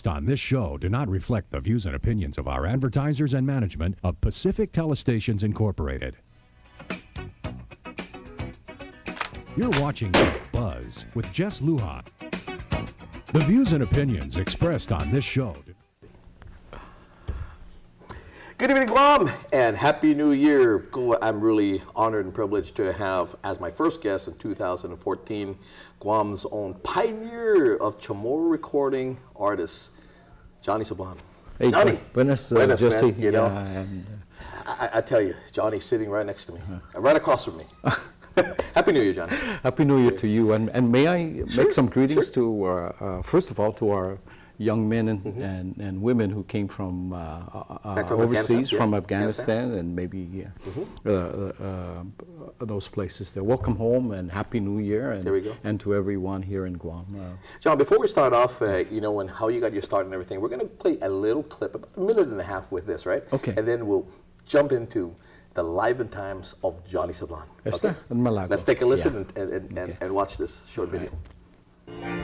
On this show do not reflect the views and opinions of our advertisers and management of Pacific Telestations Incorporated. You're watching Buzz with Jess Lujan. The views and opinions expressed on this show. Good evening, Guam, and Happy New Year. I'm really honored and privileged to have as my first guest in 2014, Guam's own pioneer of Chamorro recording artist, Johnny Sablan. Hey, Johnny. Buenos, Jesse. Man, you know. I tell you, Johnny's sitting right next to me, right across from me. Happy New Year, Johnny. Happy New Year to you. And may I make some greetings to, first of all, to our young men and women who came from overseas, from Afghanistan, and maybe those places there. Welcome home and Happy New Year, and, there we go. And to everyone here in Guam. John, before we start off, and how you got your start and everything, we're going to play a little clip, about a minute and a half with this, right? Okay. And then we'll jump into the life and times of Johnny Sablan. Okay? Let's take a listen and watch this short video.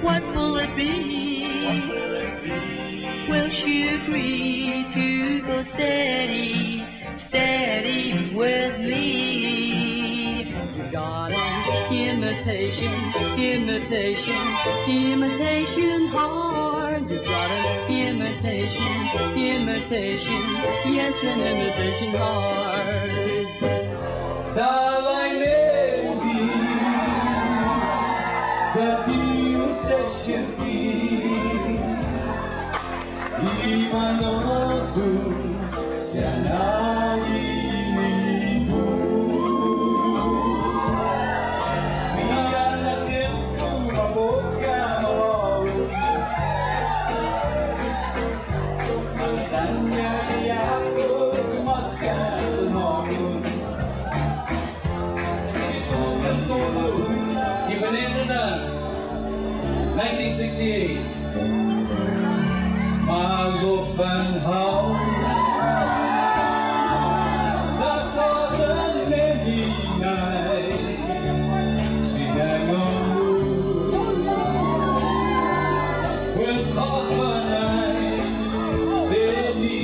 What will it be? Will she agree to go steady, steady with me? You got an imitation heart. You got an imitation, yes, an imitation heart. Darling lady, Even in the 1968, Mago Fan Hao, the golden lady night, she had no moon, when stars were night, baby,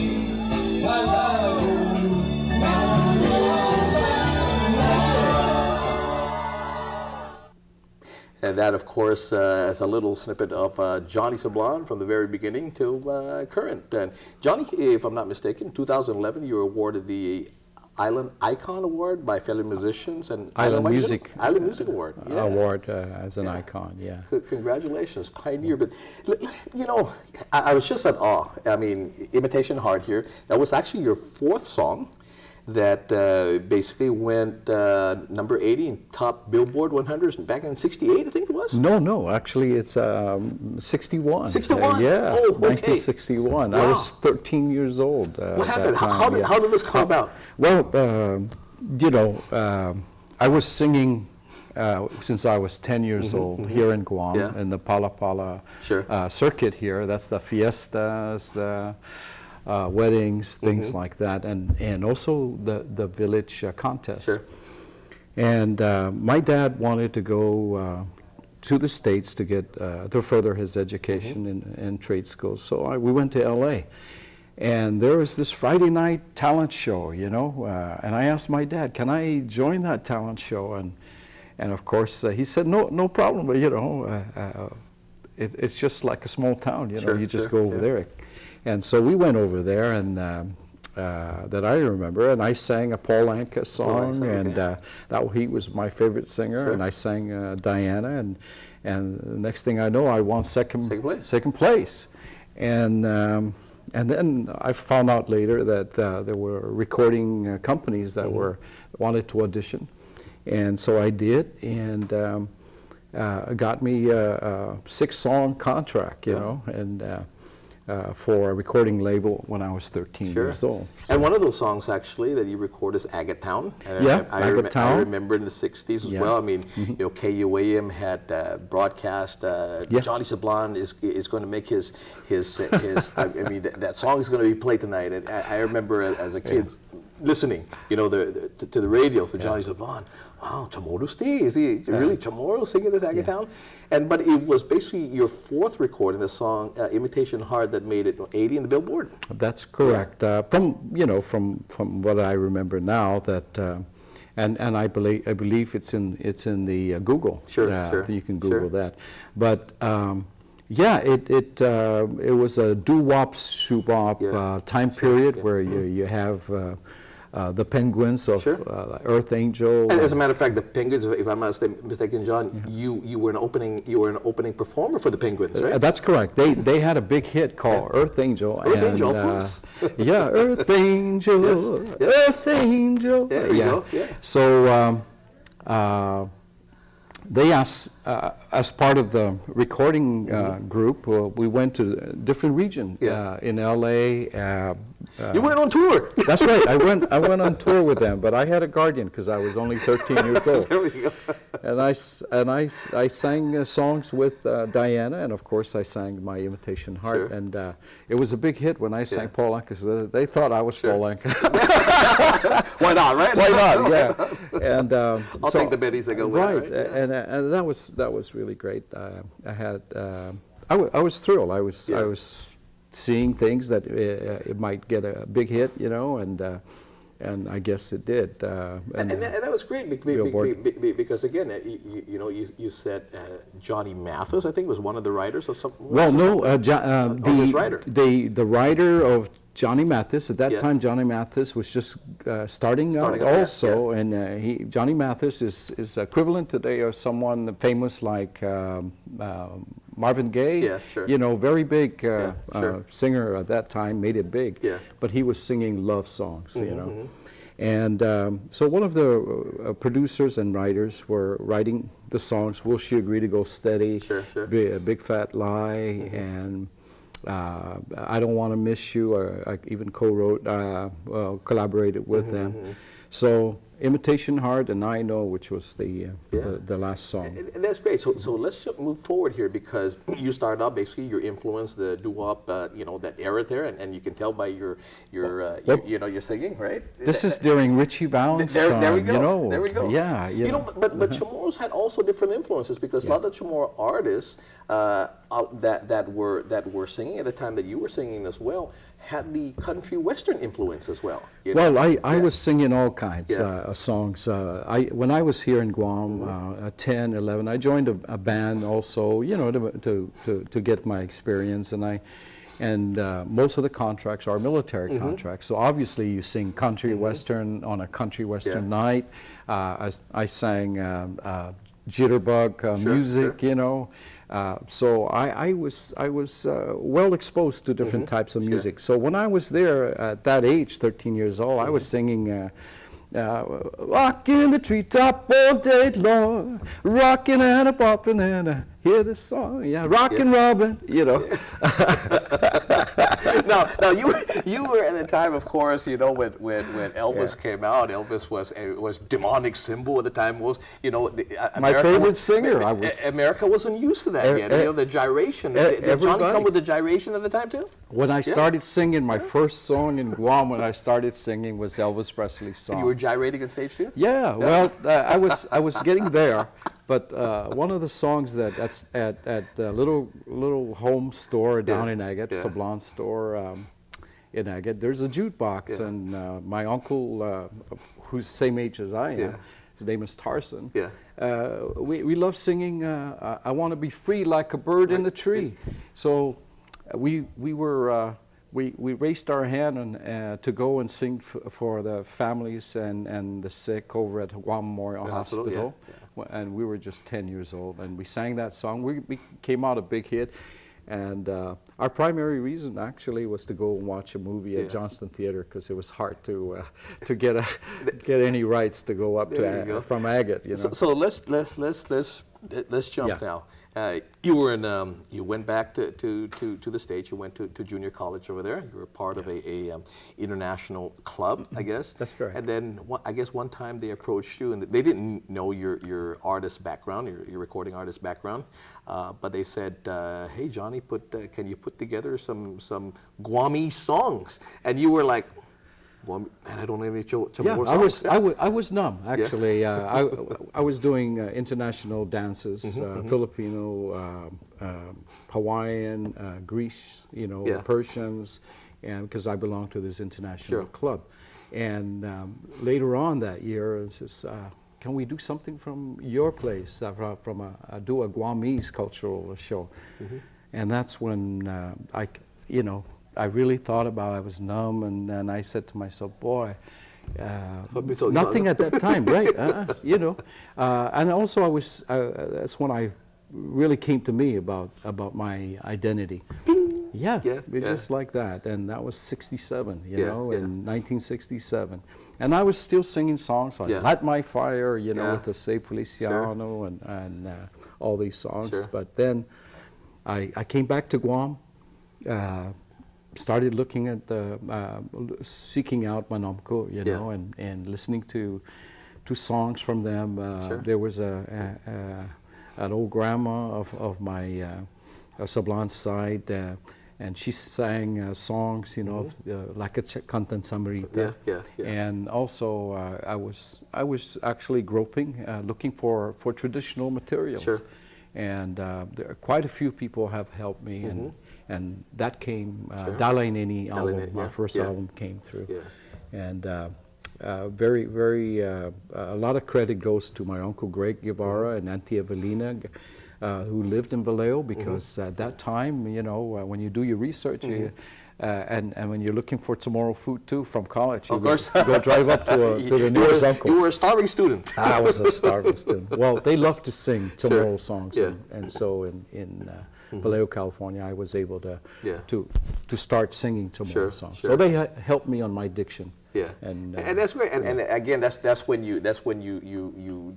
And that, of course, is a little snippet of Johnny Sablan from the very beginning to current. And Johnny, if I'm not mistaken, 2011, you were awarded the Island Icon Award by fellow musicians and Island Music Award. Award as an icon, yeah. Congratulations, pioneer. But I was just at awe. I mean, Imitation Heart here. That was actually your fourth song that basically went number 80 in top Billboard 100s back in 68, I think it was? No, actually it's 61. 61? Yeah, oh, okay. 1961. Wow. I was 13 years old. What happened? How did this come about? Well, I was singing since I was 10 years old here in Guam, in the Pala Pala circuit here. That's the fiestas, the weddings, things like that, and also the village contest. Sure. And my dad wanted to go to the States to get to further his education in trade schools. So we went to LA, and there was this Friday night talent show, and I asked my dad, can I join that talent show? And of course he said, no problem, but it's just like a small town, you just go over there. And so we went over there, and that I remember, and I sang a Paul Anka song, that he was my favorite singer, and I sang Diana, and the next thing I know, I won second place. And then I found out later that there were recording companies that wanted to audition, and so I did, and got me a 6-song contract, and for a recording label when I was 13 years old. So. And one of those songs actually that you record is Agate Town. And Agate Town. I remember in the 60s as well. I mean, KUAM had broadcast Johnny Sablan is going to make his I mean, that song is going to be played tonight. And I remember as a kid listening, to the radio for Johnny Lujan. Wow, Chamorro Steve, is he really Chamorro singing this Agatown? But it was basically your fourth recording, the song "Imitation Heart," that made it 80 in the Billboard. That's correct. From what I remember now, that and I believe it's in the Google. Sure. You can Google that, but. It was a doo-wop, shoo-wop time period where you have the Penguins of Earth Angel. And as a matter of fact, the Penguins, if I'm not mistaken, John, you were an opening performer for the Penguins, right? That's correct. They had a big hit called Earth Angel. Earth Angel, of course. Earth Angel, Earth Angel. There we go. Yeah. So. They asked, as part of the recording group, we went to different regions in LA. You went on tour. That's right. I went on tour with them, but I had a guardian because I was only 13 years old. There we go. And I sang songs with Diana, and of course I sang my Imitation Heart, and it was a big hit when I sang Paul Anka, because they thought I was Paul Anka. Why not, right? Why not? Yeah. And I'll take the biddies that go with it, right? And that was really great. I was thrilled. I was seeing things that it might get a big hit, and I guess it did. And that was great because again, you said Johnny Mathis, I think, was one of the writers of something. Well, no, the writer. The writer of Johnny Mathis, at that time, Johnny Mathis was just starting out also, and Johnny Mathis is equivalent today of someone famous like Marvin Gaye. Yeah, sure. Very big singer at that time, made it big. Yeah. But he was singing love songs, And so one of the producers and writers were writing the songs, Will She Agree to Go Steady, Big Fat Lie, and I Don't Want to Miss You, I even co-wrote, collaborated with them. So Imitation Heart and I Know, which was the last song. And that's great. So let's just move forward here, because you started out basically your influence, the doo-wop, that era there, and you can tell by your singing, right? This is during Richie Valens' time. There we go. There we go. Yeah. But Chamorros had also different influences, because a lot of Chamorro artists that were singing at the time that you were singing as well had the country western influence as well. Well, I was singing all kinds of songs. When I was here in Guam, at 10, 11, I joined a band also, to get my experience, and most of the contracts are military contracts. So obviously you sing country western on a country western night. I sang jitterbug music, so I was well exposed to different types of music. So when I was there at that age, 13 years old, I was singing rocking in the treetop all day long, rocking and a bopping and hear the song, rockin' Robin, Now you were at the time, of course, when Elvis came out. Elvis was demonic symbol at the time. Was my favorite singer. America wasn't used to that yet. The gyration. Did Johnny come with the gyration at the time too? When I started singing, my first song in Guam, when I started singing, was Elvis Presley's song. And you were gyrating on stage too? Yeah. Well, I was getting there. But one of the songs that's at the little home store down in Agate, Sablon store in Agate, there's a jukebox, and my uncle, who's the same age as I am, his name is Tarson. We love singing "I Want to Be Free Like a Bird in the Tree." So we raised our hand to go and sing for the families and the sick over at Guam Memorial Hospital. And we were just 10 years old, and we sang that song. We came out a big hit, and our primary reason actually was to go and watch a movie at Johnston Theater, because it was hard to get any rights to go up from Agate. So let's jump now. You went back to the States. You went to junior college over there. You were part of a international club, I guess. That's correct. And then I guess one time they approached you, and they didn't know your artist background, your recording artist background, but they said, "Hey, Johnny, can you put together some Guamese songs?" And you were like, Guam, man, I don't know any Chamorro Yeah, songs. I was numb, actually. I was doing international dances, Filipino, Hawaiian, Greece, Persians, and because I belonged to this international club. And later on that year, it says, can we do something from your place, do a Guamese cultural show? And that's when I really thought about it. I was numb, and then I said to myself, boy, nothing at that time, right? And also that's when I really came to me about my identity. Yeah, just like that. And that was 67, in 1967. And I was still singing songs like Light My Fire, with the Say Feliciano and all these songs. But then I came back to Guam, started looking at seeking out Manomko, and listening to songs from them. There was an old grandma of my Sablan side, and she sang songs, like a Cantan Samarita. And also, I was actually groping, looking for traditional materials. And there are quite a few people have helped me, and that came, Dalai Nini album, my first album came through. And very, very, a lot of credit goes to my Uncle Greg Guevara and Auntie Evelina, who lived in Vallejo, because at that time, when you do your research, and when you're looking for tomorrow food too from college, you go drive up to the nearest uncle. You were a starving student. I was a starving student. Well, they love to sing tomorrow songs, and so in Vallejo, California, I was able to start singing tomorrow songs. So they helped me on my diction. And that's great. And again, that's when you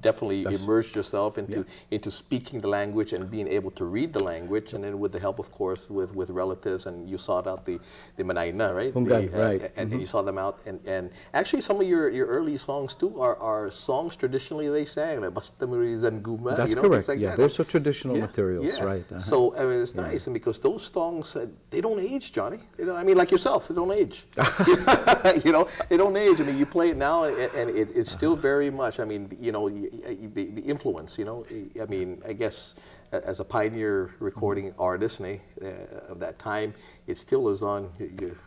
definitely immersed yourself into speaking the language and being able to read the language, and then with the help, of course, with relatives, and you sought out the Manaina, right? Right. And you saw them out, and actually some of your early songs too are songs traditionally they sang, like Basta Muri Zanguma. That's correct. Like those are traditional materials, right? So I mean, it's nice, and because those songs they don't age, Johnny. I mean, like yourself, they don't age. They don't age. I mean, you play it now, and it's still very much. I mean, the influence. I mean, I guess as a pioneer recording artist of that time, it still is on.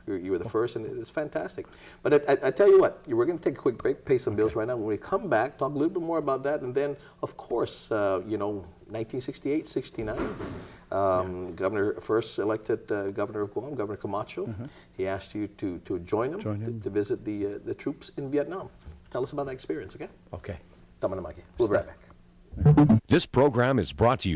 You were the first, and it's fantastic. But I tell you what, we're going to take a quick break, pay some bills right now. When we come back, talk a little bit more about that, and then, of course, 1968, 69, Governor, first elected Governor of Guam, Governor Camacho, he asked you to join him to visit the troops in Vietnam. Tell us about that experience, okay? Okay. We'll be right back. This program is brought to you